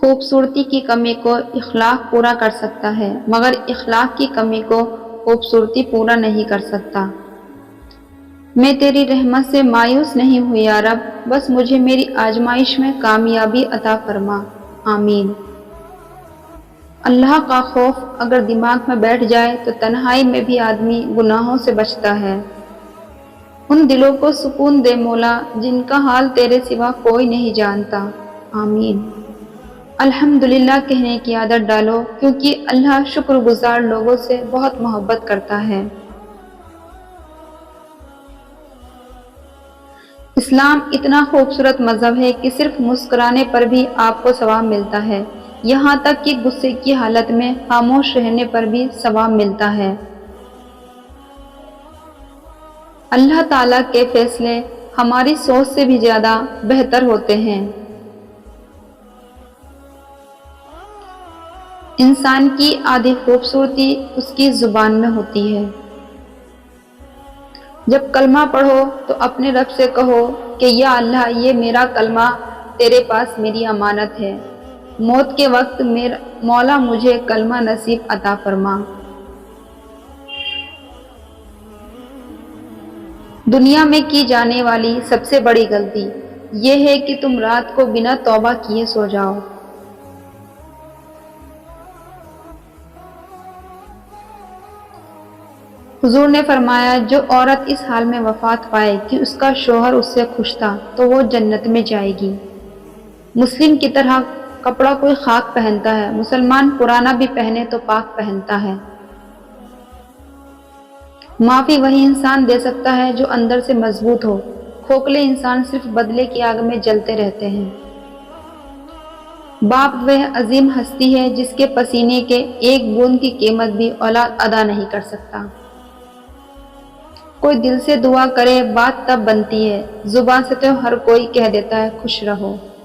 خوبصورتی کی کمی کو اخلاق پورا کر سکتا ہے، مگر اخلاق کی کمی کو خوبصورتی پورا نہیں کر سکتا۔ میں تیری رحمت سے مایوس نہیں ہوئی یا رب، بس مجھے میری آزمائش میں کامیابی عطا فرما، آمین۔ اللہ کا خوف اگر دماغ میں بیٹھ جائے تو تنہائی میں بھی آدمی گناہوں سے بچتا ہے۔ ان دلوں کو سکون دے مولا جن کا حال تیرے سوا کوئی نہیں جانتا، آمین۔ الحمدللہ کہنے کی عادت ڈالو، کیونکہ اللہ شکر گزار لوگوں سے بہت محبت کرتا ہے۔ اسلام اتنا خوبصورت مذہب ہے کہ صرف مسکرانے پر بھی آپ کو ثواب ملتا ہے، یہاں تک کہ غصے کی حالت میں خاموش رہنے پر بھی ثواب ملتا ہے۔ اللہ تعالیٰ کے فیصلے ہماری سوچ سے بھی زیادہ بہتر ہوتے ہیں۔ انسان کی آدھی خوبصورتی اس کی زبان میں ہوتی ہے۔ جب کلمہ پڑھو تو اپنے رب سے کہو کہ یا اللہ، یہ میرا کلمہ تیرے پاس میری امانت ہے، موت کے وقت مولا مجھے کلمہ نصیب عطا فرما۔ دنیا میں کی جانے والی سب سے بڑی غلطی یہ ہے کہ تم رات کو بنا توبہ کیے سو جاؤ۔ حضور نے فرمایا، جو عورت اس حال میں وفات پائے کہ اس کا شوہر اس سے خوش تھا تو وہ جنت میں جائے گی۔ مسلم کی طرح کپڑا کوئی خاک پہنتا ہے، مسلمان پرانا بھی پہنے تو پاک پہنتا ہے۔ معافی وہی انسان دے سکتا ہے جو اندر سے مضبوط ہو، کھوکھلے انسان صرف بدلے کی آگ میں جلتے رہتے ہیں۔ باپ وہ عظیم ہستی ہے جس کے پسینے کے ایک بوند کی قیمت بھی اولاد ادا نہیں کر سکتا۔ کوئی دل سے دعا کرے بات تب بنتی ہے، زبان سے تو ہر کوئی کہہ دیتا ہے خوش رہو۔